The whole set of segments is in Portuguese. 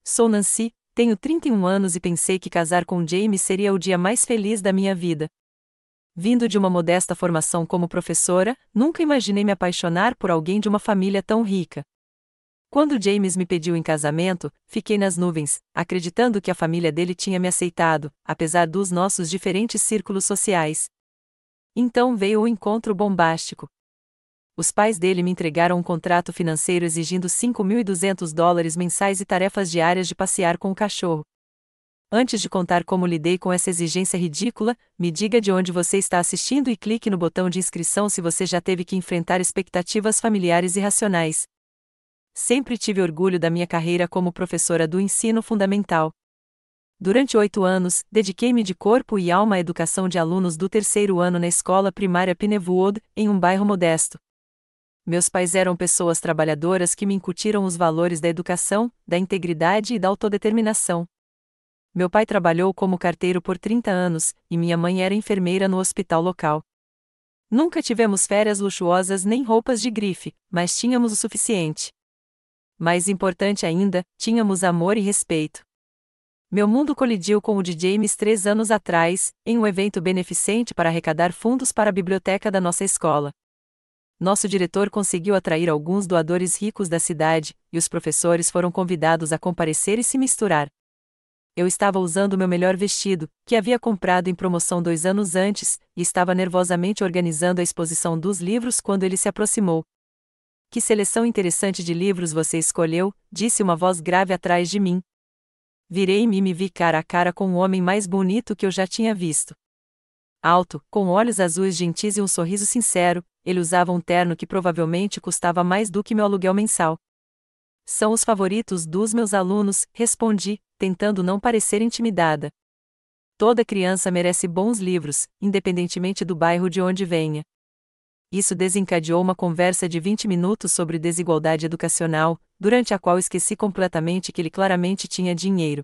Sou Nancy, tenho 31 anos e pensei que casar com James seria o dia mais feliz da minha vida. Vindo de uma modesta formação como professora, nunca imaginei me apaixonar por alguém de uma família tão rica. Quando James me pediu em casamento, fiquei nas nuvens, acreditando que a família dele tinha me aceitado, apesar dos nossos diferentes círculos sociais. Então veio o encontro bombástico. Os pais dele me entregaram um contrato financeiro exigindo $5.200 mensais e tarefas diárias de passear com o cachorro. Antes de contar como lidei com essa exigência ridícula, me diga de onde você está assistindo e clique no botão de inscrição se você já teve que enfrentar expectativas familiares irracionais. Sempre tive orgulho da minha carreira como professora do ensino fundamental. Durante 8 anos, dediquei-me de corpo e alma à educação de alunos do 3º ano na escola primária Pinewood, em um bairro modesto. Meus pais eram pessoas trabalhadoras que me incutiram os valores da educação, da integridade e da autodeterminação. Meu pai trabalhou como carteiro por 30 anos, e minha mãe era enfermeira no hospital local. Nunca tivemos férias luxuosas nem roupas de grife, mas tínhamos o suficiente. Mais importante ainda, tínhamos amor e respeito. Meu mundo colidiu com o de James 3 anos atrás, em um evento beneficente para arrecadar fundos para a biblioteca da nossa escola. Nosso diretor conseguiu atrair alguns doadores ricos da cidade, e os professores foram convidados a comparecer e se misturar. Eu estava usando meu melhor vestido, que havia comprado em promoção 2 anos antes, e estava nervosamente organizando a exposição dos livros quando ele se aproximou. Que seleção interessante de livros você escolheu, disse uma voz grave atrás de mim. Virei-me e me vi cara a cara com o homem mais bonito que eu já tinha visto. Alto, com olhos azuis gentis e um sorriso sincero, ele usava um terno que provavelmente custava mais do que meu aluguel mensal. São os favoritos dos meus alunos, respondi, tentando não parecer intimidada. Toda criança merece bons livros, independentemente do bairro de onde venha. Isso desencadeou uma conversa de 20 minutos sobre desigualdade educacional, durante a qual esqueci completamente que ele claramente tinha dinheiro.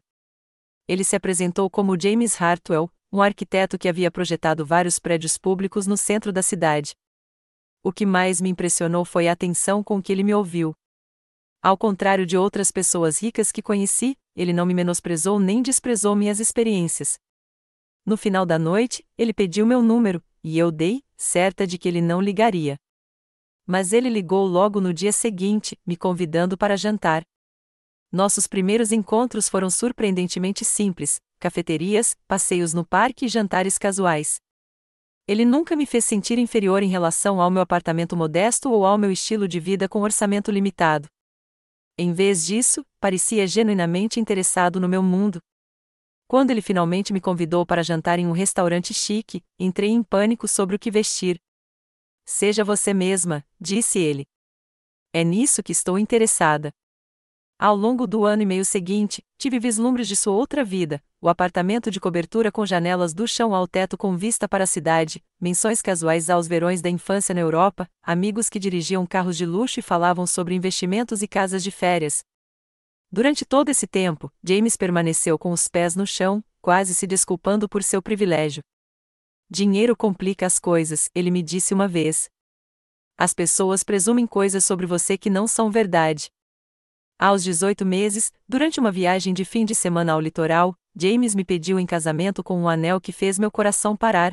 Ele se apresentou como James Hartwell, um arquiteto que havia projetado vários prédios públicos no centro da cidade. O que mais me impressionou foi a atenção com que ele me ouviu. Ao contrário de outras pessoas ricas que conheci, ele não me menosprezou nem desprezou minhas experiências. No final da noite, ele pediu meu número, e eu dei, certa de que ele não ligaria. Mas ele ligou logo no dia seguinte, me convidando para jantar. Nossos primeiros encontros foram surpreendentemente simples: cafeterias, passeios no parque e jantares casuais. Ele nunca me fez sentir inferior em relação ao meu apartamento modesto ou ao meu estilo de vida com orçamento limitado. Em vez disso, parecia genuinamente interessado no meu mundo. Quando ele finalmente me convidou para jantar em um restaurante chique, entrei em pânico sobre o que vestir. Seja você mesma, disse ele. É nisso que estou interessada. Ao longo do ano e meio seguinte, tive vislumbres de sua outra vida, o apartamento de cobertura com janelas do chão ao teto com vista para a cidade, menções casuais aos verões da infância na Europa, amigos que dirigiam carros de luxo e falavam sobre investimentos e casas de férias. Durante todo esse tempo, James permaneceu com os pés no chão, quase se desculpando por seu privilégio. Dinheiro complica as coisas, ele me disse uma vez. As pessoas presumem coisas sobre você que não são verdade. Aos 18 meses, durante uma viagem de fim de semana ao litoral, James me pediu em casamento com um anel que fez meu coração parar.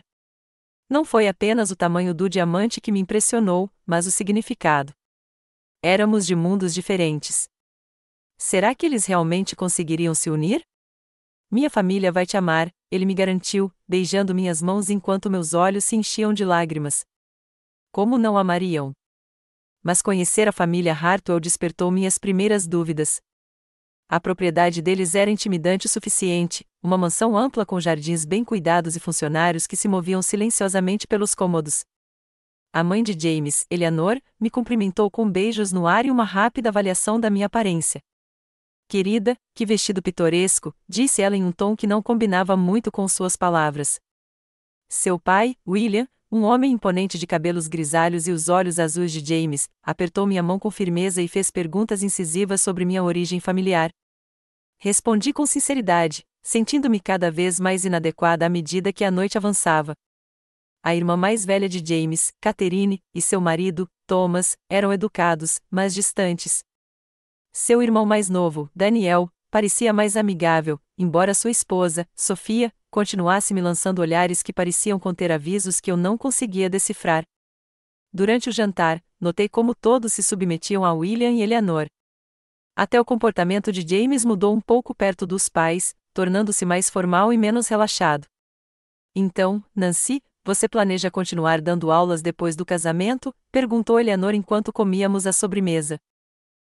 Não foi apenas o tamanho do diamante que me impressionou, mas o significado. Éramos de mundos diferentes. Será que eles realmente conseguiriam se unir? Minha família vai te amar, ele me garantiu, beijando minhas mãos enquanto meus olhos se enchiam de lágrimas. Como não amariam? Mas conhecer a família Hartwell despertou minhas primeiras dúvidas. A propriedade deles era intimidante o suficiente, uma mansão ampla com jardins bem cuidados e funcionários que se moviam silenciosamente pelos cômodos. A mãe de James, Eleanor, me cumprimentou com beijos no ar e uma rápida avaliação da minha aparência. Querida, que vestido pitoresco, disse ela em um tom que não combinava muito com suas palavras. Seu pai, William, um homem imponente de cabelos grisalhos e os olhos azuis de James, apertou minha mão com firmeza e fez perguntas incisivas sobre minha origem familiar. Respondi com sinceridade, sentindo-me cada vez mais inadequada à medida que a noite avançava. A irmã mais velha de James, Catherine, e seu marido, Thomas, eram educados, mas distantes. Seu irmão mais novo, Daniel, parecia mais amigável, embora sua esposa, Sofia, continuasse me lançando olhares que pareciam conter avisos que eu não conseguia decifrar. Durante o jantar, notei como todos se submetiam a William e Eleanor. Até o comportamento de James mudou um pouco perto dos pais, tornando-se mais formal e menos relaxado. Então, Nancy, você planeja continuar dando aulas depois do casamento? Perguntou Eleanor enquanto comíamos a sobremesa.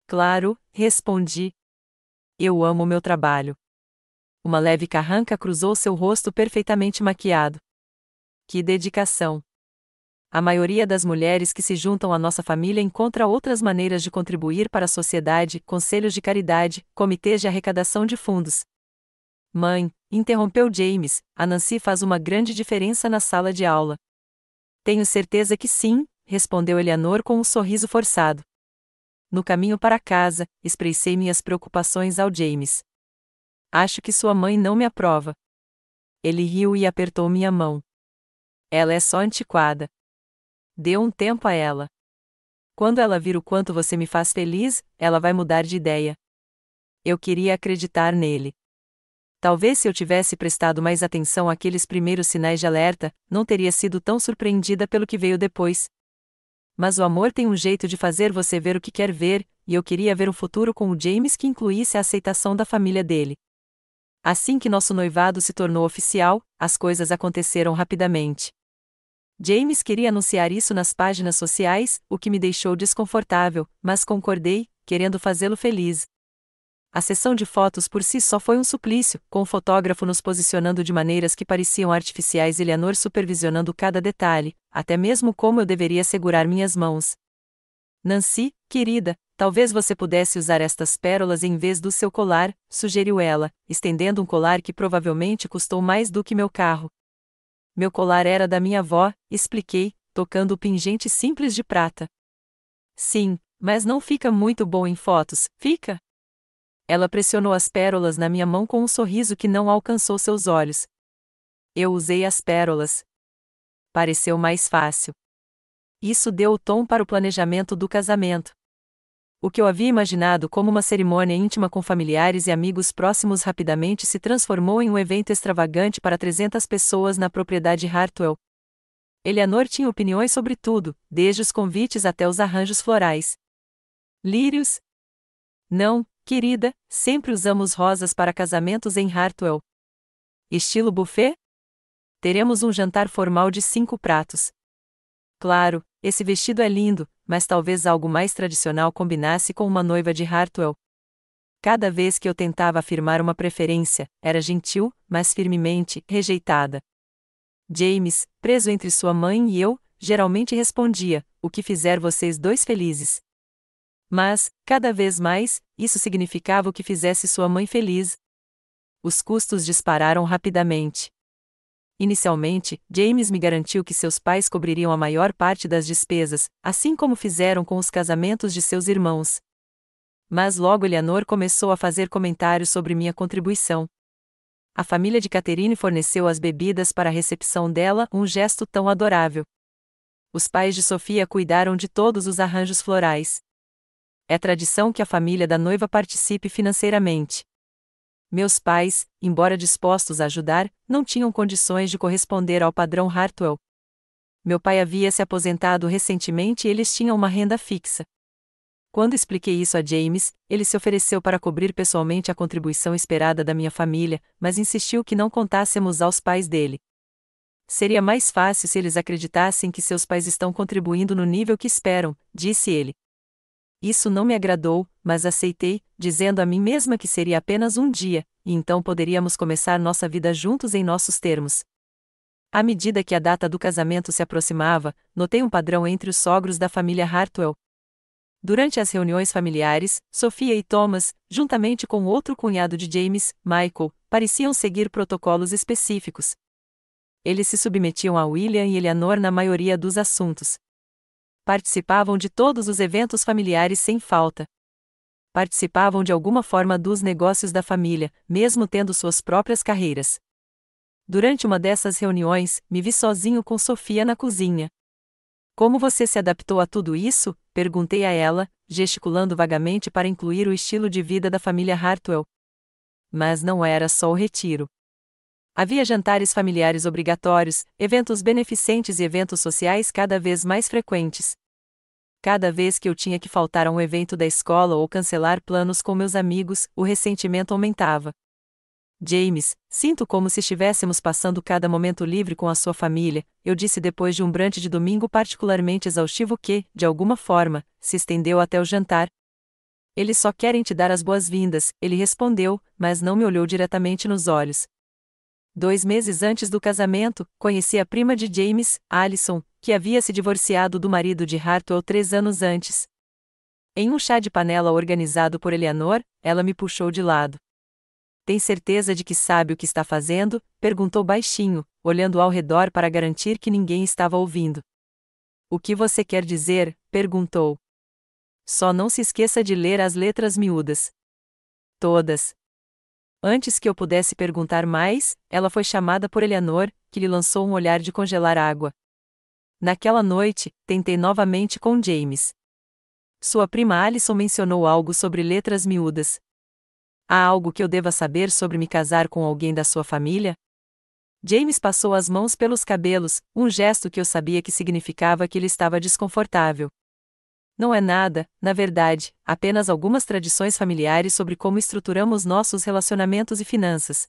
Claro, respondi. Eu amo meu trabalho. Uma leve carranca cruzou seu rosto perfeitamente maquiado. Que dedicação! A maioria das mulheres que se juntam à nossa família encontra outras maneiras de contribuir para a sociedade, conselhos de caridade, comitês de arrecadação de fundos. Mãe, interrompeu James, a Nancy faz uma grande diferença na sala de aula. Tenho certeza que sim, respondeu Eleanor com um sorriso forçado. No caminho para casa, expressei minhas preocupações ao James. Acho que sua mãe não me aprova. Ele riu e apertou minha mão. Ela é só antiquada. Dê um tempo a ela. Quando ela vir o quanto você me faz feliz, ela vai mudar de ideia. Eu queria acreditar nele. Talvez se eu tivesse prestado mais atenção àqueles primeiros sinais de alerta, não teria sido tão surpreendida pelo que veio depois. Mas o amor tem um jeito de fazer você ver o que quer ver, e eu queria ver um futuro com o James que incluísse a aceitação da família dele. Assim que nosso noivado se tornou oficial, as coisas aconteceram rapidamente. James queria anunciar isso nas páginas sociais, o que me deixou desconfortável, mas concordei, querendo fazê-lo feliz. A sessão de fotos por si só foi um suplício, com o fotógrafo nos posicionando de maneiras que pareciam artificiais e Eleanor supervisionando cada detalhe, até mesmo como eu deveria segurar minhas mãos. Nancy, querida, talvez você pudesse usar estas pérolas em vez do seu colar, sugeriu ela, estendendo um colar que provavelmente custou mais do que meu carro. Meu colar era da minha avó, expliquei, tocando o pingente simples de prata. Sim, mas não fica muito bom em fotos, fica? Ela pressionou as pérolas na minha mão com um sorriso que não alcançou seus olhos. Eu usei as pérolas. Pareceu mais fácil. Isso deu o tom para o planejamento do casamento. O que eu havia imaginado como uma cerimônia íntima com familiares e amigos próximos rapidamente se transformou em um evento extravagante para 300 pessoas na propriedade Hartwell. Eleanor tinha opiniões sobre tudo, desde os convites até os arranjos florais. Lírios? Não, querida, sempre usamos rosas para casamentos em Hartwell. Estilo buffet? Teremos um jantar formal de 5 pratos. Claro, esse vestido é lindo, mas talvez algo mais tradicional combinasse com uma noiva de Hartwell. Cada vez que eu tentava afirmar uma preferência, era gentil, mas firmemente rejeitada. James, preso entre sua mãe e eu, geralmente respondia: o que fizer vocês dois felizes. Mas, cada vez mais, isso significava o que fizesse sua mãe feliz. Os custos dispararam rapidamente. Inicialmente, James me garantiu que seus pais cobririam a maior parte das despesas, assim como fizeram com os casamentos de seus irmãos. Mas logo Eleanor começou a fazer comentários sobre minha contribuição. A família de Catherine forneceu as bebidas para a recepção dela, um gesto tão adorável. Os pais de Sofia cuidaram de todos os arranjos florais. É tradição que a família da noiva participe financeiramente. Meus pais, embora dispostos a ajudar, não tinham condições de corresponder ao padrão Hartwell. Meu pai havia se aposentado recentemente e eles tinham uma renda fixa. Quando expliquei isso a James, ele se ofereceu para cobrir pessoalmente a contribuição esperada da minha família, mas insistiu que não contássemos aos pais dele. Seria mais fácil se eles acreditassem que seus pais estão contribuindo no nível que esperam, disse ele. Isso não me agradou, mas aceitei, dizendo a mim mesma que seria apenas um dia, e então poderíamos começar nossa vida juntos em nossos termos. À medida que a data do casamento se aproximava, notei um padrão entre os sogros da família Hartwell. Durante as reuniões familiares, Sophia e Thomas, juntamente com outro cunhado de James, Michael, pareciam seguir protocolos específicos. Eles se submetiam a William e Eleanor na maioria dos assuntos. Participavam de todos os eventos familiares sem falta. Participavam de alguma forma dos negócios da família, mesmo tendo suas próprias carreiras. Durante uma dessas reuniões, me vi sozinho com Sofia na cozinha. Como você se adaptou a tudo isso? Perguntei a ela, gesticulando vagamente para incluir o estilo de vida da família Hartwell. Mas não era só o retiro. Havia jantares familiares obrigatórios, eventos beneficentes e eventos sociais cada vez mais frequentes. Cada vez que eu tinha que faltar a um evento da escola ou cancelar planos com meus amigos, o ressentimento aumentava. James, sinto como se estivéssemos passando cada momento livre com a sua família, eu disse depois de um brunch de domingo particularmente exaustivo que, de alguma forma, se estendeu até o jantar. Eles só querem te dar as boas-vindas, ele respondeu, mas não me olhou diretamente nos olhos. 2 meses antes do casamento, conheci a prima de James, Alison, que havia se divorciado do marido de Hartwell 3 anos antes. Em um chá de panela organizado por Eleanor, ela me puxou de lado. Tem certeza de que sabe o que está fazendo? Perguntou baixinho, olhando ao redor para garantir que ninguém estava ouvindo. O que você quer dizer? Perguntou. Só não se esqueça de ler as letras miúdas. Todas. Antes que eu pudesse perguntar mais, ela foi chamada por Eleanor, que lhe lançou um olhar de congelar água. Naquela noite, tentei novamente com James. Sua prima Alison mencionou algo sobre letras miúdas. Há algo que eu deva saber sobre me casar com alguém da sua família? James passou as mãos pelos cabelos, um gesto que eu sabia que significava que ele estava desconfortável. Não é nada, na verdade, apenas algumas tradições familiares sobre como estruturamos nossos relacionamentos e finanças.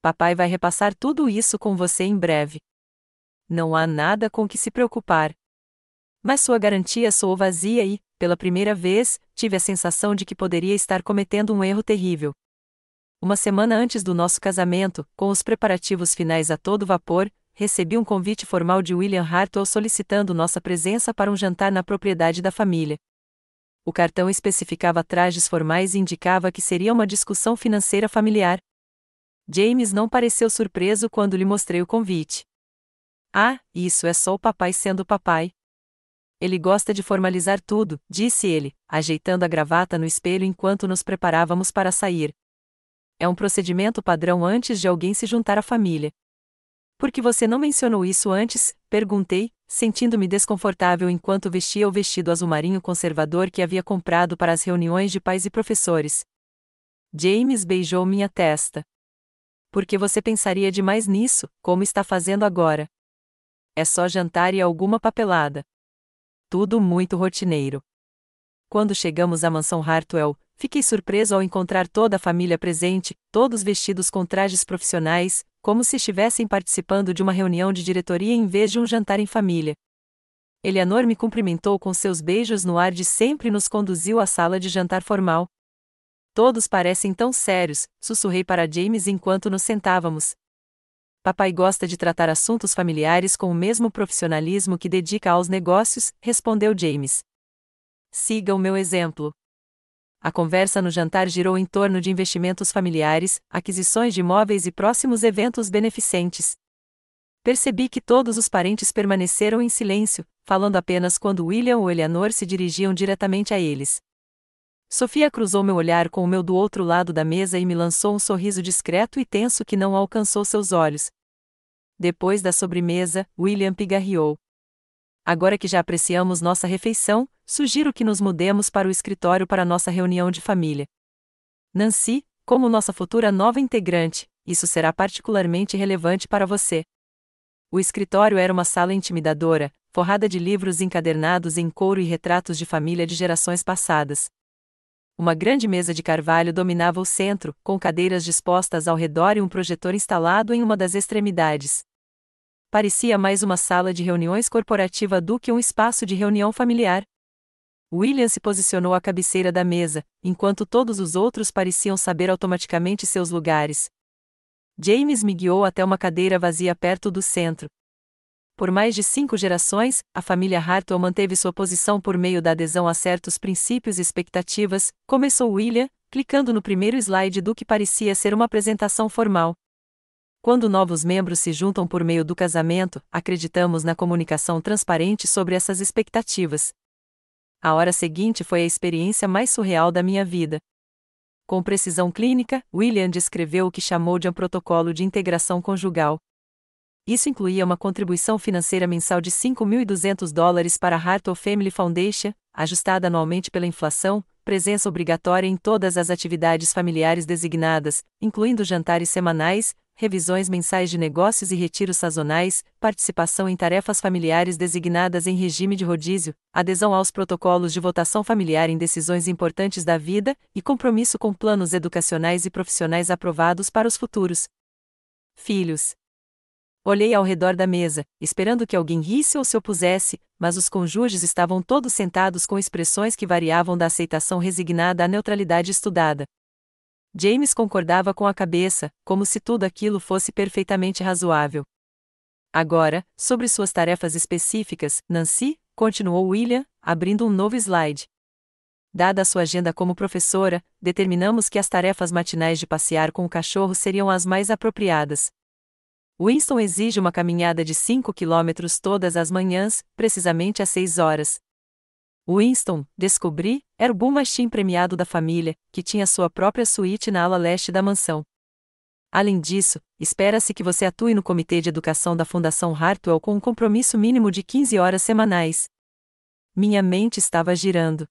Papai vai repassar tudo isso com você em breve. Não há nada com que se preocupar. Mas sua garantia soou vazia e, pela primeira vez, tive a sensação de que poderia estar cometendo um erro terrível. Uma semana antes do nosso casamento, com os preparativos finais a todo vapor, recebi um convite formal de William Hartwell solicitando nossa presença para um jantar na propriedade da família. O cartão especificava trajes formais e indicava que seria uma discussão financeira familiar. James não pareceu surpreso quando lhe mostrei o convite. Ah, isso é só o papai sendo papai. Ele gosta de formalizar tudo, disse ele, ajeitando a gravata no espelho enquanto nos preparávamos para sair. É um procedimento padrão antes de alguém se juntar à família. Por que você não mencionou isso antes? Perguntei, sentindo-me desconfortável enquanto vestia o vestido azul marinho conservador que havia comprado para as reuniões de pais e professores. James beijou minha testa. Por que você pensaria demais nisso, como está fazendo agora? É só jantar e alguma papelada. Tudo muito rotineiro. Quando chegamos à mansão Hartwell, fiquei surpreso ao encontrar toda a família presente, todos vestidos com trajes profissionais, como se estivessem participando de uma reunião de diretoria em vez de um jantar em família. Eleanor me cumprimentou com seus beijos no ar de sempre e nos conduziu à sala de jantar formal. Todos parecem tão sérios, sussurrei para James enquanto nos sentávamos. Papai gosta de tratar assuntos familiares com o mesmo profissionalismo que dedica aos negócios, respondeu James. Siga o meu exemplo. A conversa no jantar girou em torno de investimentos familiares, aquisições de imóveis e próximos eventos beneficentes. Percebi que todos os parentes permaneceram em silêncio, falando apenas quando William ou Eleanor se dirigiam diretamente a eles. Sofia cruzou meu olhar com o meu do outro lado da mesa e me lançou um sorriso discreto e tenso que não alcançou seus olhos. Depois da sobremesa, William pigarreou. Agora que já apreciamos nossa refeição, sugiro que nos mudemos para o escritório para nossa reunião de família. Nancy, como nossa futura nova integrante, isso será particularmente relevante para você. O escritório era uma sala intimidadora, forrada de livros encadernados em couro e retratos de família de gerações passadas. Uma grande mesa de carvalho dominava o centro, com cadeiras dispostas ao redor e um projetor instalado em uma das extremidades. Parecia mais uma sala de reuniões corporativa do que um espaço de reunião familiar. William se posicionou à cabeceira da mesa, enquanto todos os outros pareciam saber automaticamente seus lugares. James me guiou até uma cadeira vazia perto do centro. Por mais de 5 gerações, a família Hartwell manteve sua posição por meio da adesão a certos princípios e expectativas, começou William, clicando no primeiro slide do que parecia ser uma apresentação formal. Quando novos membros se juntam por meio do casamento, acreditamos na comunicação transparente sobre essas expectativas. A hora seguinte foi a experiência mais surreal da minha vida. Com precisão clínica, William descreveu o que chamou de um protocolo de integração conjugal. Isso incluía uma contribuição financeira mensal de $5.200 para a Hartwell Family Foundation, ajustada anualmente pela inflação, presença obrigatória em todas as atividades familiares designadas, incluindo jantares semanais, revisões mensais de negócios e retiros sazonais, participação em tarefas familiares designadas em regime de rodízio, adesão aos protocolos de votação familiar em decisões importantes da vida e compromisso com planos educacionais e profissionais aprovados para os futuros filhos. Olhei ao redor da mesa, esperando que alguém risse ou se opusesse, mas os cônjuges estavam todos sentados com expressões que variavam da aceitação resignada à neutralidade estudada. James concordava com a cabeça, como se tudo aquilo fosse perfeitamente razoável. Agora, sobre suas tarefas específicas, Nancy, continuou William, abrindo um novo slide. Dada a sua agenda como professora, determinamos que as tarefas matinais de passear com o cachorro seriam as mais apropriadas. Winston exige uma caminhada de 5 quilômetros todas as manhãs, precisamente às 6 horas. Winston, descobri, era o Bull Machine premiado da família, que tinha sua própria suíte na ala leste da mansão. Além disso, espera-se que você atue no Comitê de Educação da Fundação Hartwell com um compromisso mínimo de 15 horas semanais. Minha mente estava girando.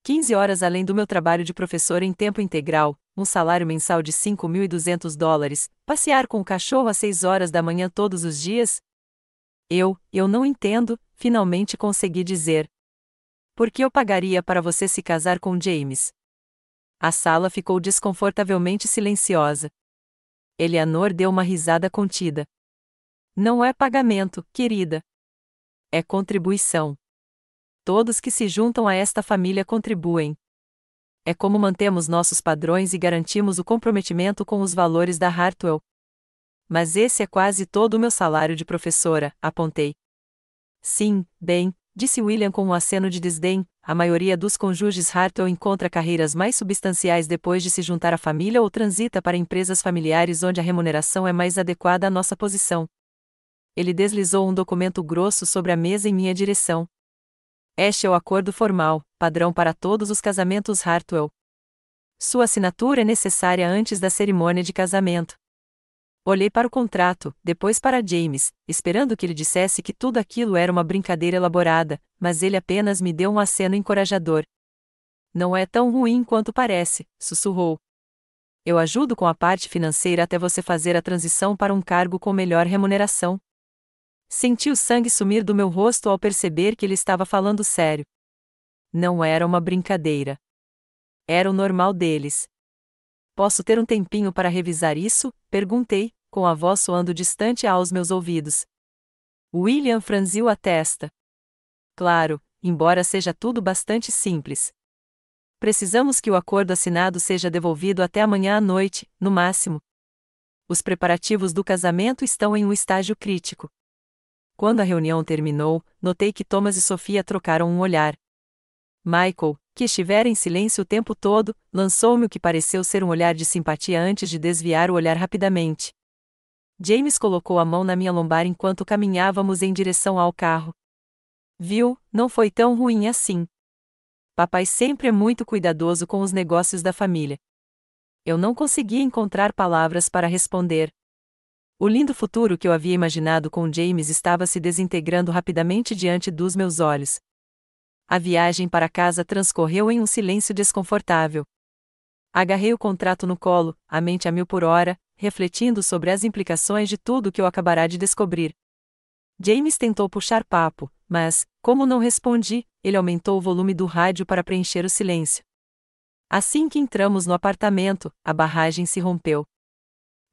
15 horas além do meu trabalho de professor em tempo integral, um salário mensal de $5.200, passear com o cachorro às 6 horas da manhã todos os dias? Eu não entendo, finalmente consegui dizer. Por que eu pagaria para você se casar com James? A sala ficou desconfortavelmente silenciosa. Eleanor deu uma risada contida. Não é pagamento, querida. É contribuição. Todos que se juntam a esta família contribuem. É como mantemos nossos padrões e garantimos o comprometimento com os valores da Hartwell. Mas esse é quase todo o meu salário de professora, apontei. Sim, bem, disse William com um aceno de desdém, a maioria dos cônjuges Hartwell encontra carreiras mais substanciais depois de se juntar à família ou transita para empresas familiares onde a remuneração é mais adequada à nossa posição. Ele deslizou um documento grosso sobre a mesa em minha direção. Este é o acordo formal, padrão para todos os casamentos Hartwell. Sua assinatura é necessária antes da cerimônia de casamento. Olhei para o contrato, depois para James, esperando que ele dissesse que tudo aquilo era uma brincadeira elaborada, mas ele apenas me deu um aceno encorajador. Não é tão ruim quanto parece, sussurrou. Eu ajudo com a parte financeira até você fazer a transição para um cargo com melhor remuneração. Senti o sangue sumir do meu rosto ao perceber que ele estava falando sério. Não era uma brincadeira. Era o normal deles. Posso ter um tempinho para revisar isso? Perguntei, com a voz soando distante aos meus ouvidos. William franziu a testa. Claro, embora seja tudo bastante simples. Precisamos que o acordo assinado seja devolvido até amanhã à noite, no máximo. Os preparativos do casamento estão em um estágio crítico. Quando a reunião terminou, notei que Thomas e Sofia trocaram um olhar. Michael, que estivera em silêncio o tempo todo, lançou-me o que pareceu ser um olhar de simpatia antes de desviar o olhar rapidamente. James colocou a mão na minha lombar enquanto caminhávamos em direção ao carro. Viu, não foi tão ruim assim. Papai sempre é muito cuidadoso com os negócios da família. Eu não conseguia encontrar palavras para responder. O lindo futuro que eu havia imaginado com James estava se desintegrando rapidamente diante dos meus olhos. A viagem para casa transcorreu em um silêncio desconfortável. Agarrei o contrato no colo, a mente a 1000 por hora, refletindo sobre as implicações de tudo que eu acabará de descobrir. James tentou puxar papo, mas, como não respondi, ele aumentou o volume do rádio para preencher o silêncio. Assim que entramos no apartamento, a barragem se rompeu.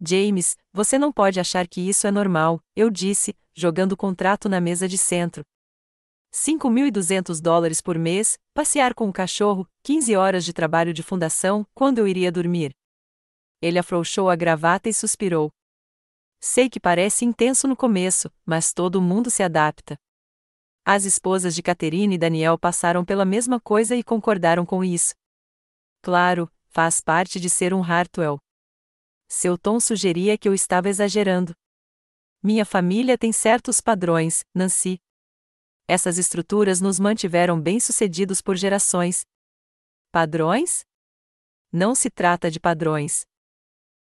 James, você não pode achar que isso é normal, eu disse, jogando o contrato na mesa de centro. $5.200 por mês, passear com o cachorro, 15 horas de trabalho de fundação, quando eu iria dormir. Ele afrouxou a gravata e suspirou. Sei que parece intenso no começo, mas todo mundo se adapta. As esposas de Catherine e Daniel passaram pela mesma coisa e concordaram com isso. Claro, faz parte de ser um Hartwell. Seu tom sugeria que eu estava exagerando. Minha família tem certos padrões, Nancy. Essas estruturas nos mantiveram bem-sucedidos por gerações. Padrões? Não se trata de padrões.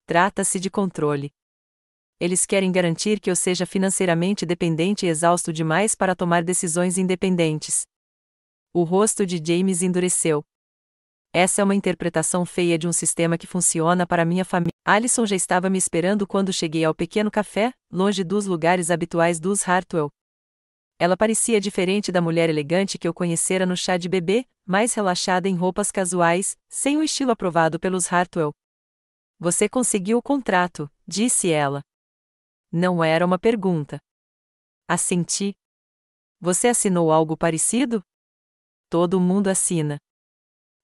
Trata-se de controle. Eles querem garantir que eu seja financeiramente dependente e exausto demais para tomar decisões independentes. O rosto de James endureceu. Essa é uma interpretação feia de um sistema que funciona para minha família. Alison já estava me esperando quando cheguei ao pequeno café, longe dos lugares habituais dos Hartwell. Ela parecia diferente da mulher elegante que eu conhecera no chá de bebê, mais relaxada em roupas casuais, sem o estilo aprovado pelos Hartwell. Você conseguiu o contrato, disse ela. Não era uma pergunta. Assenti. Você assinou algo parecido? Todo mundo assina.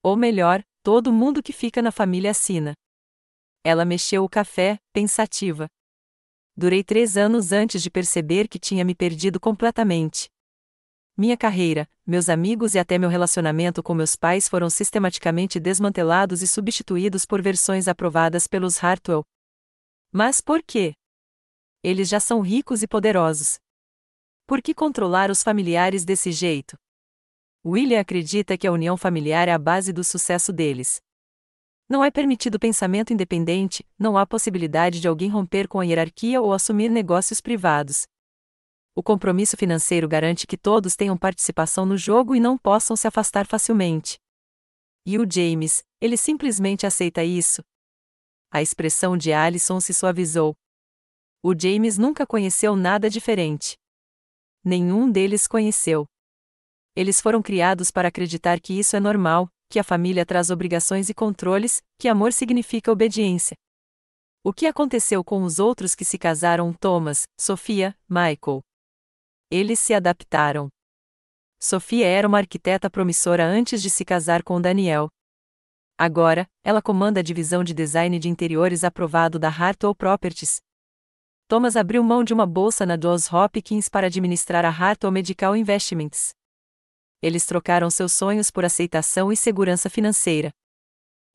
Ou melhor, todo mundo que fica na família assina. Ela mexeu o café, pensativa. Durei 3 anos antes de perceber que tinha me perdido completamente. Minha carreira, meus amigos e até meu relacionamento com meus pais foram sistematicamente desmantelados e substituídos por versões aprovadas pelos Hartwell. Mas por quê? Eles já são ricos e poderosos. Por que controlar os familiares desse jeito? William acredita que a união familiar é a base do sucesso deles. Não é permitido pensamento independente, não há possibilidade de alguém romper com a hierarquia ou assumir negócios privados. O compromisso financeiro garante que todos tenham participação no jogo e não possam se afastar facilmente. E o James, ele simplesmente aceita isso? A expressão de Alison se suavizou. O James nunca conheceu nada diferente. Nenhum deles conheceu. Eles foram criados para acreditar que isso é normal, que a família traz obrigações e controles, que amor significa obediência. O que aconteceu com os outros que se casaram? Thomas, Sophia, Michael. Eles se adaptaram. Sophia era uma arquiteta promissora antes de se casar com Daniel. Agora, ela comanda a divisão de design de interiores aprovado da Hartwell Properties. Thomas abriu mão de uma bolsa na Johns Hopkins para administrar a Hartwell Medical Investments. Eles trocaram seus sonhos por aceitação e segurança financeira.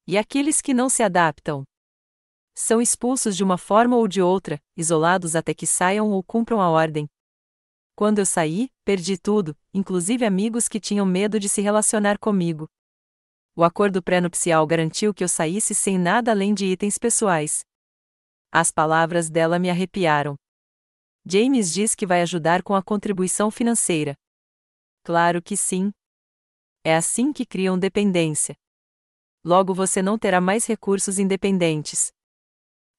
E aqueles que não se adaptam? São expulsos de uma forma ou de outra, isolados até que saiam ou cumpram a ordem. Quando eu saí, perdi tudo, inclusive amigos que tinham medo de se relacionar comigo. O acordo pré-nupcial garantiu que eu saísse sem nada além de itens pessoais. As palavras dela me arrepiaram. James diz que vai ajudar com a contribuição financeira. Claro que sim. É assim que criam dependência. Logo você não terá mais recursos independentes.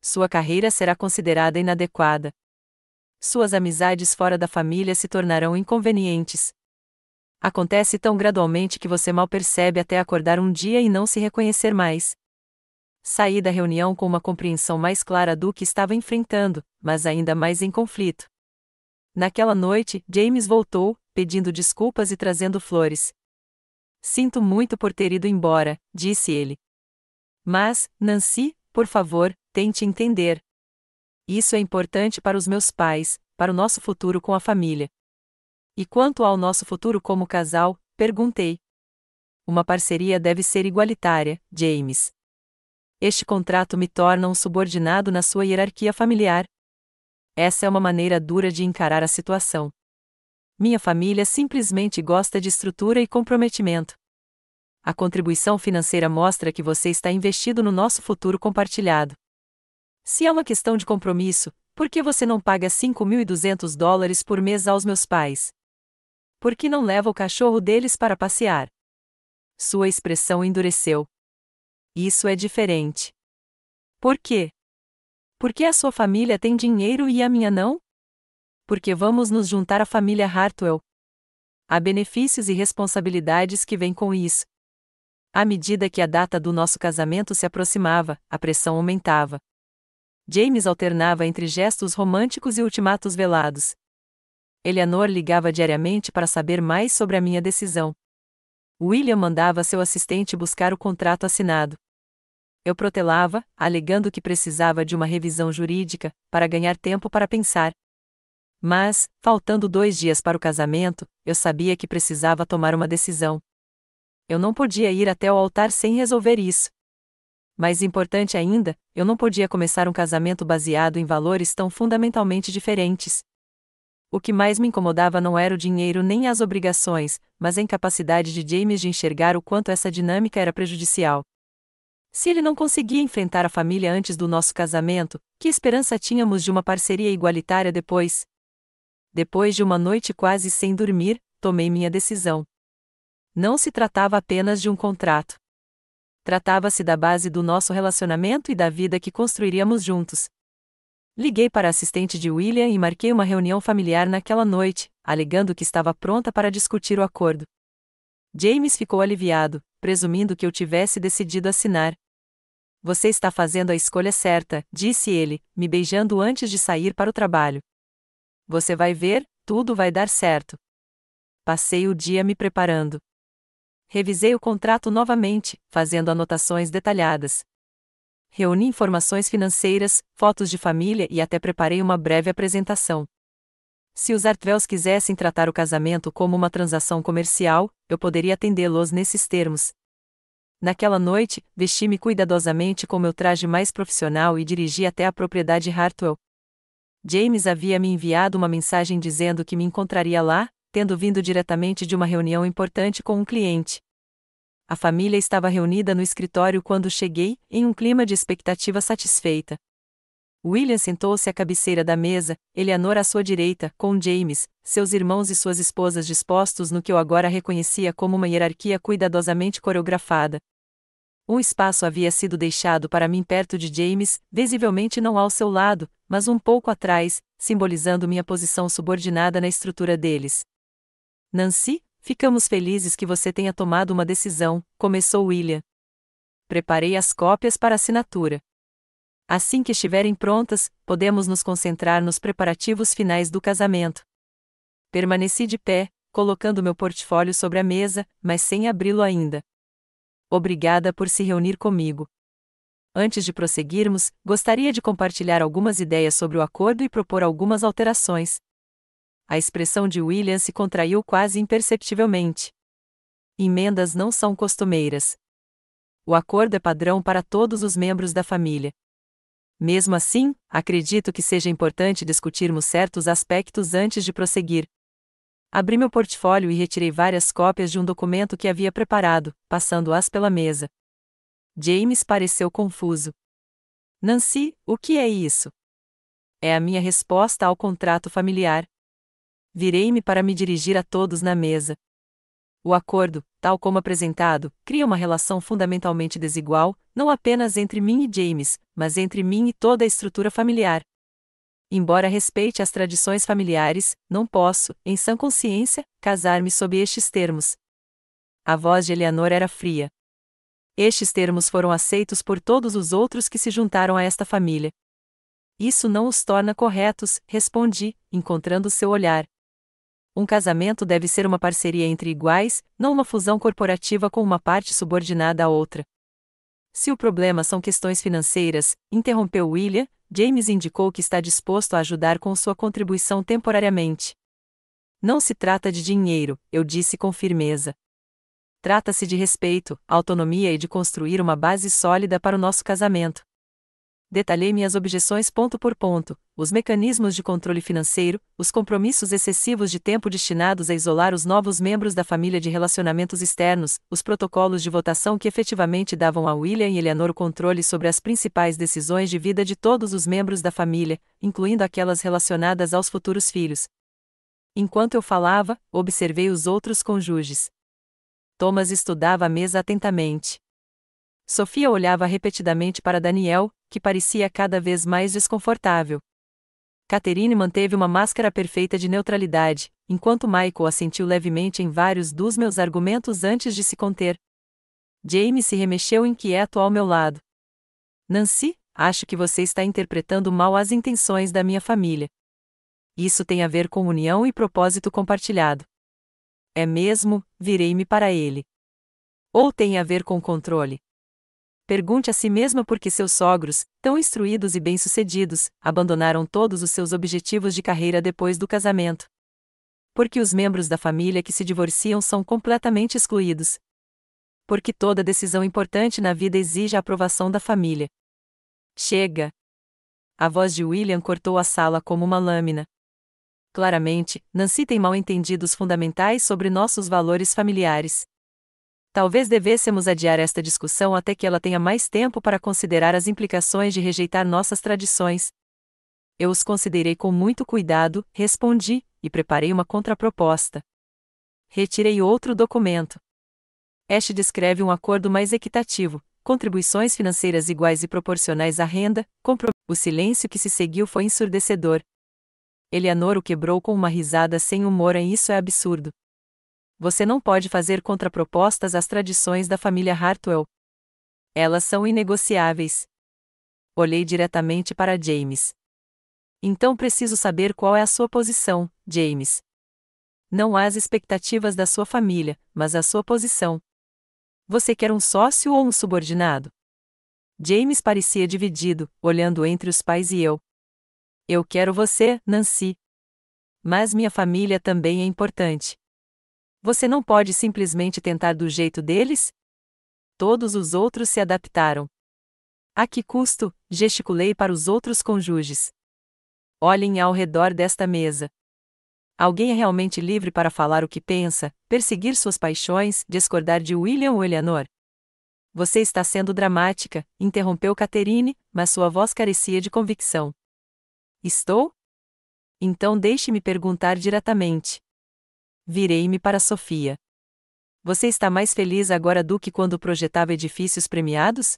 Sua carreira será considerada inadequada. Suas amizades fora da família se tornarão inconvenientes. Acontece tão gradualmente que você mal percebe até acordar um dia e não se reconhecer mais. Saí da reunião com uma compreensão mais clara do que estava enfrentando, mas ainda mais em conflito. Naquela noite, James voltou, pedindo desculpas e trazendo flores. Sinto muito por ter ido embora, disse ele. Mas, Nancy, por favor, tente entender. Isso é importante para os meus pais, para o nosso futuro com a família. E quanto ao nosso futuro como casal, perguntei. Uma parceria deve ser igualitária, James. Este contrato me torna um subordinado na sua hierarquia familiar. Essa é uma maneira dura de encarar a situação. Minha família simplesmente gosta de estrutura e comprometimento. A contribuição financeira mostra que você está investido no nosso futuro compartilhado. Se é uma questão de compromisso, por que você não paga $5.200 por mês aos meus pais? Por que não leva o cachorro deles para passear? Sua expressão endureceu. Isso é diferente. Por quê? Porque a sua família tem dinheiro e a minha não? Porque vamos nos juntar à família Hartwell. Há benefícios e responsabilidades que vêm com isso. À medida que a data do nosso casamento se aproximava, a pressão aumentava. James alternava entre gestos românticos e ultimatos velados. Eleanor ligava diariamente para saber mais sobre a minha decisão. William mandava seu assistente buscar o contrato assinado. Eu protelava, alegando que precisava de uma revisão jurídica, para ganhar tempo para pensar. Mas, faltando 2 dias para o casamento, eu sabia que precisava tomar uma decisão. Eu não podia ir até o altar sem resolver isso. Mais importante ainda, eu não podia começar um casamento baseado em valores tão fundamentalmente diferentes. O que mais me incomodava não era o dinheiro nem as obrigações, mas a incapacidade de James de enxergar o quanto essa dinâmica era prejudicial. Se ele não conseguia enfrentar a família antes do nosso casamento, que esperança tínhamos de uma parceria igualitária depois? Depois de uma noite quase sem dormir, tomei minha decisão. Não se tratava apenas de um contrato. Tratava-se da base do nosso relacionamento e da vida que construiríamos juntos. Liguei para a assistente de William e marquei uma reunião familiar naquela noite, alegando que estava pronta para discutir o acordo. James ficou aliviado, presumindo que eu tivesse decidido assinar. Você está fazendo a escolha certa, disse ele, me beijando antes de sair para o trabalho. Você vai ver, tudo vai dar certo. Passei o dia me preparando. Revisei o contrato novamente, fazendo anotações detalhadas. Reuni informações financeiras, fotos de família e até preparei uma breve apresentação. Se os Artwells quisessem tratar o casamento como uma transação comercial, eu poderia atendê-los nesses termos. Naquela noite, vesti-me cuidadosamente com meu traje mais profissional e dirigi até a propriedade Hartwell. James havia me enviado uma mensagem dizendo que me encontraria lá, tendo vindo diretamente de uma reunião importante com um cliente. A família estava reunida no escritório quando cheguei, em um clima de expectativa satisfeita. William sentou-se à cabeceira da mesa, Eleanor à sua direita, com James, seus irmãos e suas esposas dispostos no que eu agora reconhecia como uma hierarquia cuidadosamente coreografada. Um espaço havia sido deixado para mim perto de James, visivelmente não ao seu lado, mas um pouco atrás, simbolizando minha posição subordinada na estrutura deles. Nancy, ficamos felizes que você tenha tomado uma decisão, começou William. Preparei as cópias para assinatura. Assim que estiverem prontas, podemos nos concentrar nos preparativos finais do casamento. Permaneci de pé, colocando meu portfólio sobre a mesa, mas sem abri-lo ainda. Obrigada por se reunir comigo. Antes de prosseguirmos, gostaria de compartilhar algumas ideias sobre o acordo e propor algumas alterações. A expressão de William se contraiu quase imperceptivelmente. Emendas não são costumeiras. O acordo é padrão para todos os membros da família. Mesmo assim, acredito que seja importante discutirmos certos aspectos antes de prosseguir. Abri meu portfólio e retirei várias cópias de um documento que havia preparado, passando-as pela mesa. James pareceu confuso. Nancy, o que é isso? É a minha resposta ao contrato familiar. Virei-me para me dirigir a todos na mesa. O acordo, tal como apresentado, cria uma relação fundamentalmente desigual, não apenas entre mim e James, mas entre mim e toda a estrutura familiar. Embora respeite as tradições familiares, não posso, em sã consciência, casar-me sob estes termos. A voz de Eleanor era fria. Estes termos foram aceitos por todos os outros que se juntaram a esta família. Isso não os torna corretos, respondi, encontrando seu olhar. Um casamento deve ser uma parceria entre iguais, não uma fusão corporativa com uma parte subordinada à outra. Se o problema são questões financeiras, interrompeu William, James indicou que está disposto a ajudar com sua contribuição temporariamente. Não se trata de dinheiro, eu disse com firmeza. Trata-se de respeito, autonomia e de construir uma base sólida para o nosso casamento. Detalhei minhas objeções ponto por ponto, os mecanismos de controle financeiro, os compromissos excessivos de tempo destinados a isolar os novos membros da família de relacionamentos externos, os protocolos de votação que efetivamente davam a William e Eleanor o controle sobre as principais decisões de vida de todos os membros da família, incluindo aquelas relacionadas aos futuros filhos. Enquanto eu falava, observei os outros cônjuges. Thomas estudava a mesa atentamente. Sofia olhava repetidamente para Daniel, que parecia cada vez mais desconfortável. Catherine manteve uma máscara perfeita de neutralidade, enquanto Michael assentiu levemente em vários dos meus argumentos antes de se conter. James se remexeu inquieto ao meu lado. Nancy, acho que você está interpretando mal as intenções da minha família. Isso tem a ver com união e propósito compartilhado. É mesmo, virei-me para ele. Ou tem a ver com controle? Pergunte a si mesma por que seus sogros, tão instruídos e bem-sucedidos, abandonaram todos os seus objetivos de carreira depois do casamento. Porque os membros da família que se divorciam são completamente excluídos. Porque toda decisão importante na vida exige a aprovação da família. Chega! A voz de William cortou a sala como uma lâmina. Claramente, Nancy tem mal entendidos fundamentais sobre nossos valores familiares. Talvez devêssemos adiar esta discussão até que ela tenha mais tempo para considerar as implicações de rejeitar nossas tradições. Eu os considerei com muito cuidado, respondi, e preparei uma contraproposta. Retirei outro documento. Este descreve um acordo mais equitativo, contribuições financeiras iguais e proporcionais à renda, O silêncio que se seguiu foi ensurdecedor. Eleanor o quebrou com uma risada sem humor. Isso é absurdo. Você não pode fazer contrapropostas às tradições da família Hartwell. Elas são inegociáveis. Olhei diretamente para James. Então preciso saber qual é a sua posição, James. Não as expectativas da sua família, mas a sua posição. Você quer um sócio ou um subordinado? James parecia dividido, olhando entre os pais e eu. Eu quero você, Nancy. Mas minha família também é importante. Você não pode simplesmente tentar do jeito deles? Todos os outros se adaptaram. A que custo? Gesticulei para os outros cônjuges. Olhem ao redor desta mesa. Alguém é realmente livre para falar o que pensa, perseguir suas paixões, discordar de William ou Eleanor? Você está sendo dramática, interrompeu Catherine, mas sua voz carecia de convicção. Estou? Então deixe-me perguntar diretamente. Virei-me para Sofia. Você está mais feliz agora do que quando projetava edifícios premiados?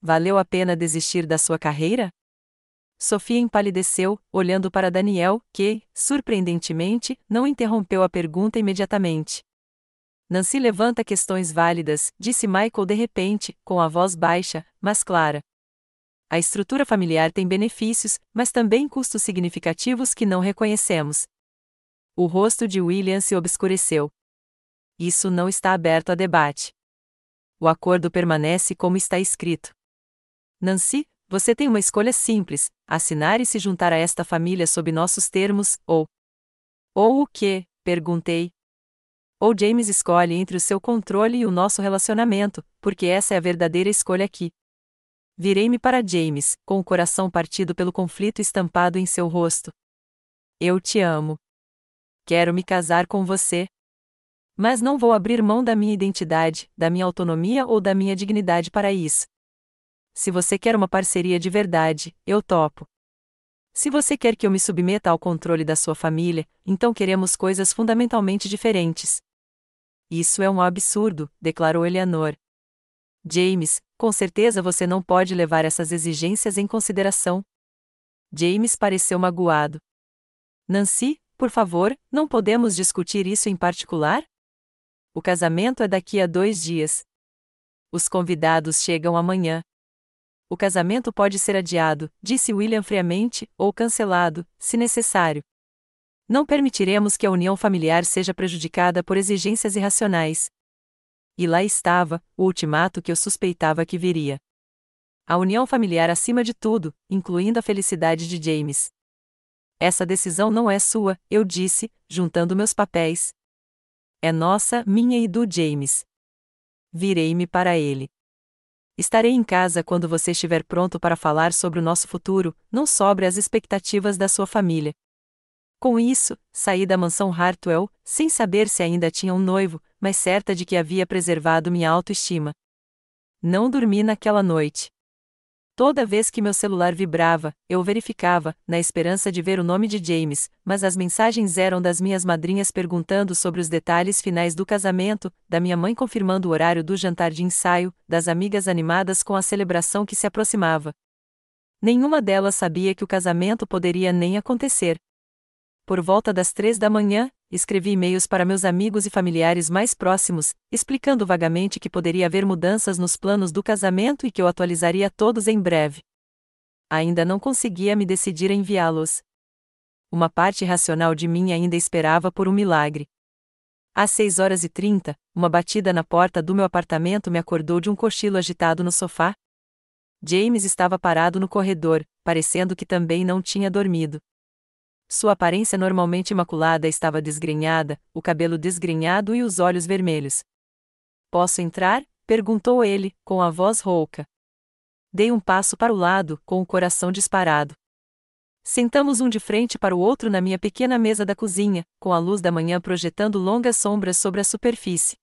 Valeu a pena desistir da sua carreira? Sofia empalideceu, olhando para Daniel, que, surpreendentemente, não interrompeu a pergunta imediatamente. Nancy levanta questões válidas, disse Michael de repente, com a voz baixa, mas clara. A estrutura familiar tem benefícios, mas também custos significativos que não reconhecemos. O rosto de William se obscureceu. Isso não está aberto a debate. O acordo permanece como está escrito. Nancy, você tem uma escolha simples: assinar e se juntar a esta família sob nossos termos, ou o quê? Perguntei. Ou James escolhe entre o seu controle e o nosso relacionamento, porque essa é a verdadeira escolha aqui. Virei-me para James, com o coração partido pelo conflito estampado em seu rosto. Eu te amo. Quero me casar com você. Mas não vou abrir mão da minha identidade, da minha autonomia ou da minha dignidade para isso. Se você quer uma parceria de verdade, eu topo. Se você quer que eu me submeta ao controle da sua família, então queremos coisas fundamentalmente diferentes. Isso é um absurdo, declarou Eleanor. James, com certeza você não pode levar essas exigências em consideração. James pareceu magoado. Nancy, por favor, não podemos discutir isso em particular? O casamento é daqui a 2 dias. Os convidados chegam amanhã. O casamento pode ser adiado, disse William friamente, ou cancelado, se necessário. Não permitiremos que a união familiar seja prejudicada por exigências irracionais. E lá estava, o ultimato que eu suspeitava que viria. A união familiar acima de tudo, incluindo a felicidade de James. Essa decisão não é sua, eu disse, juntando meus papéis. É nossa, minha e do James. Virei-me para ele. Estarei em casa quando você estiver pronto para falar sobre o nosso futuro, não sobre as expectativas da sua família. Com isso, saí da mansão Hartwell, sem saber se ainda tinha um noivo, mas certa de que havia preservado minha autoestima. Não dormi naquela noite. Toda vez que meu celular vibrava, eu verificava, na esperança de ver o nome de James, mas as mensagens eram das minhas madrinhas perguntando sobre os detalhes finais do casamento, da minha mãe confirmando o horário do jantar de ensaio, das amigas animadas com a celebração que se aproximava. Nenhuma delas sabia que o casamento poderia nem acontecer. Por volta das 3 da manhã, escrevi e-mails para meus amigos e familiares mais próximos, explicando vagamente que poderia haver mudanças nos planos do casamento e que eu atualizaria todos em breve. Ainda não conseguia me decidir a enviá-los. Uma parte racional de mim ainda esperava por um milagre. Às 6h30, uma batida na porta do meu apartamento me acordou de um cochilo agitado no sofá. James estava parado no corredor, parecendo que também não tinha dormido. Sua aparência normalmente imaculada estava desgrenhada, o cabelo desgrenhado e os olhos vermelhos. Posso entrar? Perguntou ele, com a voz rouca. Dei um passo para o lado, com o coração disparado. Sentamos um de frente para o outro na minha pequena mesa da cozinha, com a luz da manhã projetando longas sombras sobre a superfície.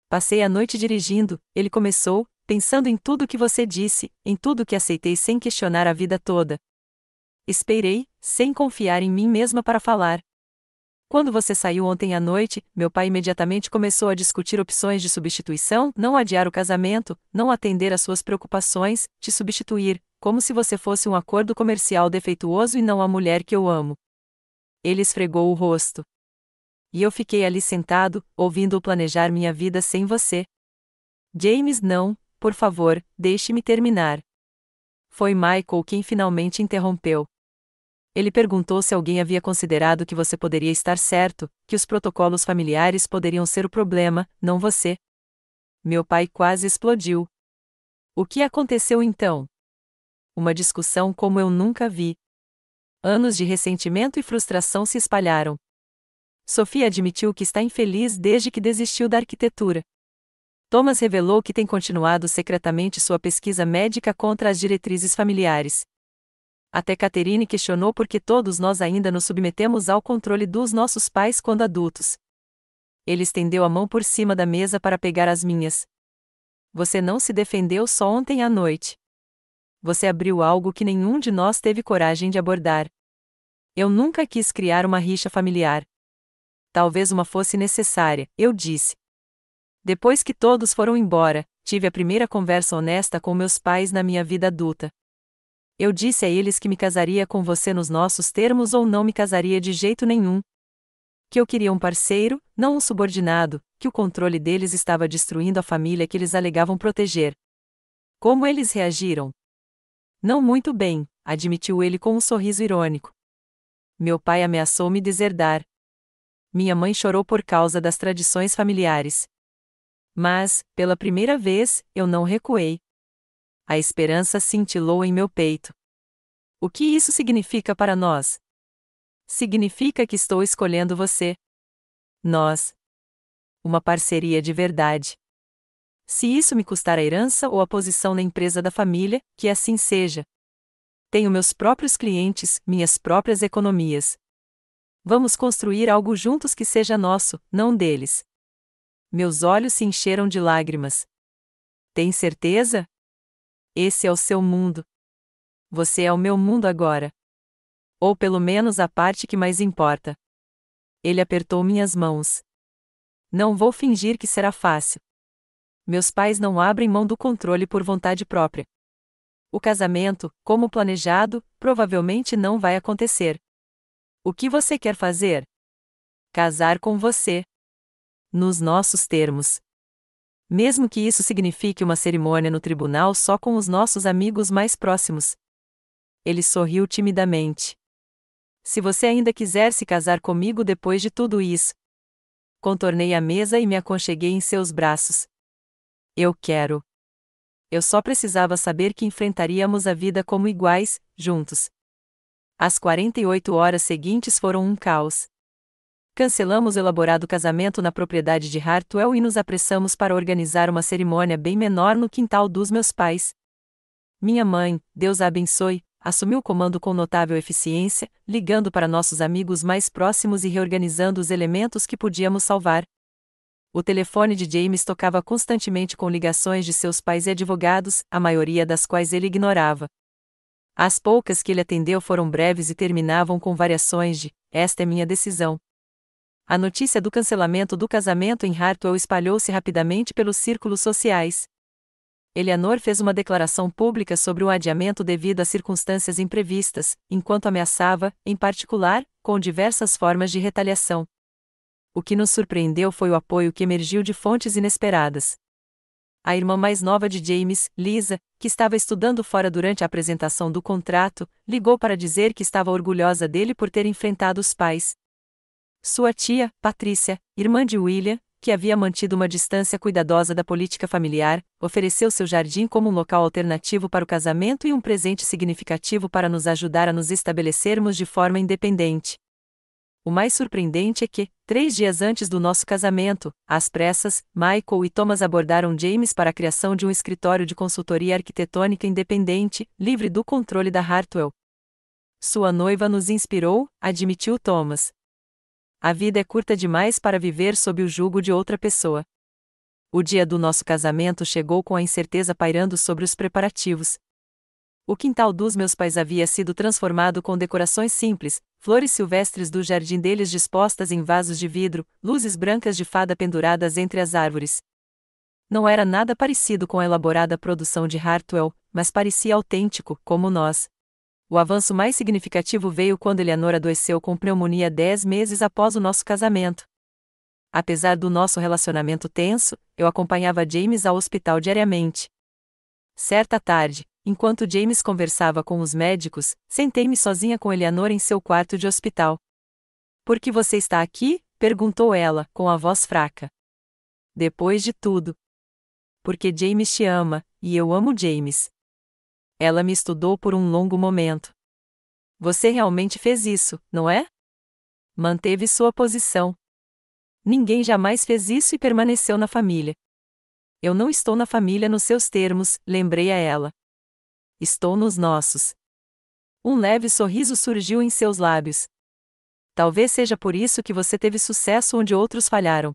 Passei a noite dirigindo, ele começou, pensando em tudo que você disse, em tudo que aceitei sem questionar a vida toda. Esperei, sem confiar em mim mesma para falar. Quando você saiu ontem à noite, meu pai imediatamente começou a discutir opções de substituição, não adiar o casamento, não atender às suas preocupações, te substituir, como se você fosse um acordo comercial defeituoso e não a mulher que eu amo. Ele esfregou o rosto. E eu fiquei ali sentado, ouvindo-o planejar minha vida sem você. James, não, por favor, deixe-me terminar. Foi Michael quem finalmente interrompeu. Ele perguntou se alguém havia considerado que você poderia estar certo, que os protocolos familiares poderiam ser o problema, não você. Meu pai quase explodiu. O que aconteceu então? Uma discussão como eu nunca vi. Anos de ressentimento e frustração se espalharam. Sophie admitiu que está infeliz desde que desistiu da arquitetura. Thomas revelou que tem continuado secretamente sua pesquisa médica contra as diretrizes familiares. Até Catherine questionou por que todos nós ainda nos submetemos ao controle dos nossos pais quando adultos. Ele estendeu a mão por cima da mesa para pegar as minhas. Você não se defendeu só ontem à noite. Você abriu algo que nenhum de nós teve coragem de abordar. Eu nunca quis criar uma rixa familiar. Talvez uma fosse necessária, eu disse. Depois que todos foram embora, tive a primeira conversa honesta com meus pais na minha vida adulta. Eu disse a eles que me casaria com você nos nossos termos ou não me casaria de jeito nenhum. Que eu queria um parceiro, não um subordinado, que o controle deles estava destruindo a família que eles alegavam proteger. Como eles reagiram? Não muito bem, admitiu ele com um sorriso irônico. Meu pai ameaçou me deserdar. Minha mãe chorou por causa das tradições familiares. Mas, pela primeira vez, eu não recuei. A esperança cintilou em meu peito. O que isso significa para nós? Significa que estou escolhendo você. Nós. Uma parceria de verdade. Se isso me custar a herança ou a posição na empresa da família, que assim seja. Tenho meus próprios clientes, minhas próprias economias. Vamos construir algo juntos que seja nosso, não deles. Meus olhos se encheram de lágrimas. Tem certeza? Esse é o seu mundo. Você é o meu mundo agora. Ou pelo menos a parte que mais importa. Ele apertou minhas mãos. Não vou fingir que será fácil. Meus pais não abrem mão do controle por vontade própria. O casamento, como planejado, provavelmente não vai acontecer. O que você quer fazer? Casar com você. Nos nossos termos. Mesmo que isso signifique uma cerimônia no tribunal só com os nossos amigos mais próximos. Ele sorriu timidamente. Se você ainda quiser se casar comigo depois de tudo isso. Contornei a mesa e me aconcheguei em seus braços. Eu quero. Eu só precisava saber que enfrentaríamos a vida como iguais, juntos. As 48 horas seguintes foram um caos. Cancelamos o elaborado casamento na propriedade de Hartwell e nos apressamos para organizar uma cerimônia bem menor no quintal dos meus pais. Minha mãe, Deus a abençoe, assumiu o comando com notável eficiência, ligando para nossos amigos mais próximos e reorganizando os elementos que podíamos salvar. O telefone de James tocava constantemente com ligações de seus pais e advogados, a maioria das quais ele ignorava. As poucas que ele atendeu foram breves e terminavam com variações de: "Esta é minha decisão." A notícia do cancelamento do casamento em Hartwell espalhou-se rapidamente pelos círculos sociais. Eleanor fez uma declaração pública sobre o adiamento devido a circunstâncias imprevistas, enquanto ameaçava, em particular, com diversas formas de retaliação. O que nos surpreendeu foi o apoio que emergiu de fontes inesperadas. A irmã mais nova de James, Lisa, que estava estudando fora durante a apresentação do contrato, ligou para dizer que estava orgulhosa dele por ter enfrentado os pais. Sua tia, Patrícia, irmã de William, que havia mantido uma distância cuidadosa da política familiar, ofereceu seu jardim como um local alternativo para o casamento e um presente significativo para nos ajudar a nos estabelecermos de forma independente. O mais surpreendente é que, 3 dias antes do nosso casamento, às pressas, Michael e Thomas abordaram James para a criação de um escritório de consultoria arquitetônica independente, livre do controle da Hartwell. Sua noiva nos inspirou, admitiu Thomas. A vida é curta demais para viver sob o jugo de outra pessoa. O dia do nosso casamento chegou com a incerteza pairando sobre os preparativos. O quintal dos meus pais havia sido transformado com decorações simples, flores silvestres do jardim deles dispostas em vasos de vidro, luzes brancas de fada penduradas entre as árvores. Não era nada parecido com a elaborada produção de Hartwell, mas parecia autêntico, como nós. O avanço mais significativo veio quando Eleanor adoeceu com pneumonia 10 meses após o nosso casamento. Apesar do nosso relacionamento tenso, eu acompanhava James ao hospital diariamente. Certa tarde, enquanto James conversava com os médicos, sentei-me sozinha com Eleanor em seu quarto de hospital. "Por que você está aqui?" perguntou ela, com a voz fraca. "Depois de tudo. Porque James te ama, e eu amo James." Ela me estudou por um longo momento. "Você realmente fez isso, não é?" Manteve sua posição. "Ninguém jamais fez isso e permaneceu na família." "Eu não estou na família nos seus termos", lembrei a ela. "Estou nos nossos." Um leve sorriso surgiu em seus lábios. "Talvez seja por isso que você teve sucesso onde outros falharam.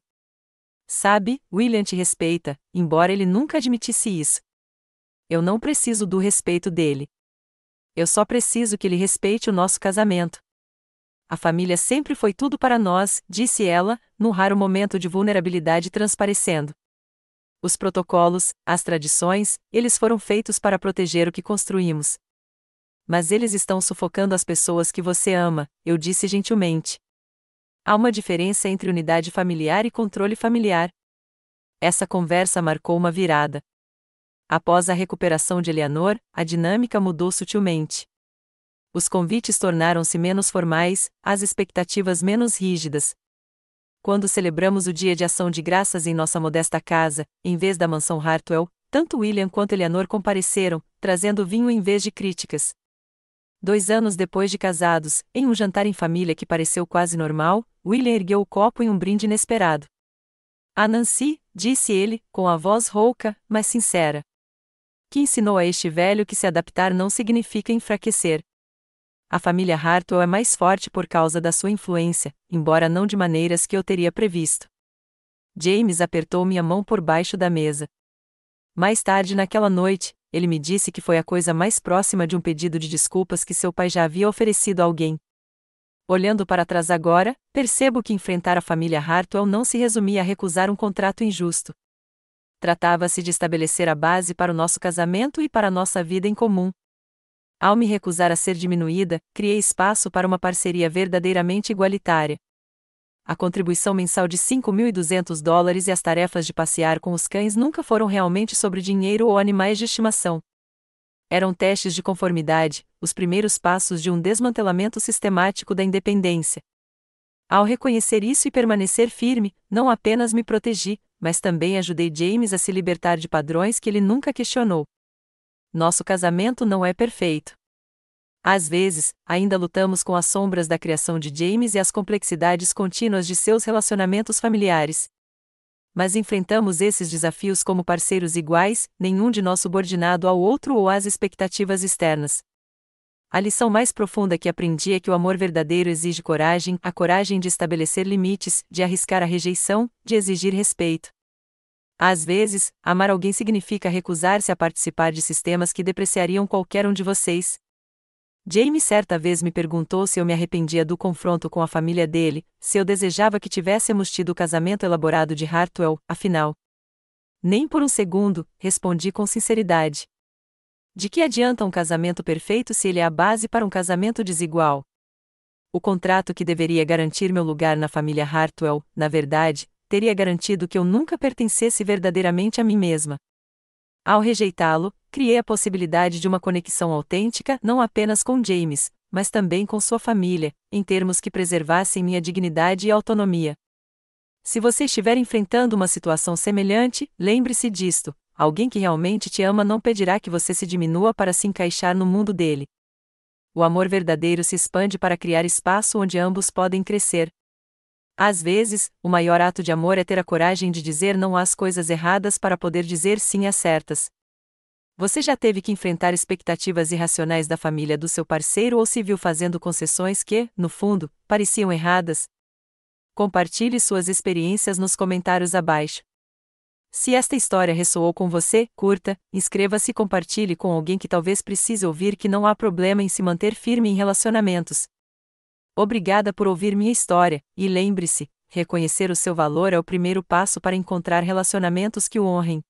Sabe, William te respeita, embora ele nunca admitisse isso. Eu não preciso do respeito dele. Eu só preciso que ele respeite o nosso casamento. A família sempre foi tudo para nós", disse ela, num raro momento de vulnerabilidade transparecendo. "Os protocolos, as tradições, eles foram feitos para proteger o que construímos. Mas eles estão sufocando as pessoas que você ama", eu disse gentilmente. "Há uma diferença entre unidade familiar e controle familiar." Essa conversa marcou uma virada. Após a recuperação de Eleanor, a dinâmica mudou sutilmente. Os convites tornaram-se menos formais, as expectativas menos rígidas. Quando celebramos o Dia de Ação de Graças em nossa modesta casa, em vez da mansão Hartwell, tanto William quanto Eleanor compareceram, trazendo vinho em vez de críticas. 2 anos depois de casados, em um jantar em família que pareceu quase normal, William ergueu o copo em um brinde inesperado. "A Nancy", disse ele, com a voz rouca, mas sincera. "Que ensinou a este velho que se adaptar não significa enfraquecer. A família Hartwell é mais forte por causa da sua influência, embora não de maneiras que eu teria previsto." James apertou minha mão por baixo da mesa. Mais tarde naquela noite, ele me disse que foi a coisa mais próxima de um pedido de desculpas que seu pai já havia oferecido a alguém. Olhando para trás agora, percebo que enfrentar a família Hartwell não se resumia a recusar um contrato injusto. Tratava-se de estabelecer a base para o nosso casamento e para a nossa vida em comum. Ao me recusar a ser diminuída, criei espaço para uma parceria verdadeiramente igualitária. A contribuição mensal de $5.200 e as tarefas de passear com os cães nunca foram realmente sobre dinheiro ou animais de estimação. Eram testes de conformidade, os primeiros passos de um desmantelamento sistemático da independência. Ao reconhecer isso e permanecer firme, não apenas me protegi, mas também ajudei James a se libertar de padrões que ele nunca questionou. Nosso casamento não é perfeito. Às vezes, ainda lutamos com as sombras da criação de James e as complexidades contínuas de seus relacionamentos familiares. Mas enfrentamos esses desafios como parceiros iguais, nenhum de nós subordinado ao outro ou às expectativas externas. A lição mais profunda que aprendi é que o amor verdadeiro exige coragem, a coragem de estabelecer limites, de arriscar a rejeição, de exigir respeito. Às vezes, amar alguém significa recusar-se a participar de sistemas que depreciariam qualquer um de vocês. James certa vez me perguntou se eu me arrependia do confronto com a família dele, se eu desejava que tivéssemos tido o casamento elaborado de Hartwell, afinal. Nem por um segundo, respondi com sinceridade. De que adianta um casamento perfeito se ele é a base para um casamento desigual? O contrato que deveria garantir meu lugar na família Hartwell, na verdade, teria garantido que eu nunca pertencesse verdadeiramente a mim mesma. Ao rejeitá-lo, criei a possibilidade de uma conexão autêntica não apenas com James, mas também com sua família, em termos que preservassem minha dignidade e autonomia. Se você estiver enfrentando uma situação semelhante, lembre-se disto: alguém que realmente te ama não pedirá que você se diminua para se encaixar no mundo dele. O amor verdadeiro se expande para criar espaço onde ambos podem crescer. Às vezes, o maior ato de amor é ter a coragem de dizer não às coisas erradas para poder dizer sim às certas. Você já teve que enfrentar expectativas irracionais da família do seu parceiro ou se viu fazendo concessões que, no fundo, pareciam erradas? Compartilhe suas experiências nos comentários abaixo. Se esta história ressoou com você, curta, inscreva-se e compartilhe com alguém que talvez precise ouvir que não há problema em se manter firme em relacionamentos. Obrigada por ouvir minha história, e lembre-se, reconhecer o seu valor é o primeiro passo para encontrar relacionamentos que o honrem.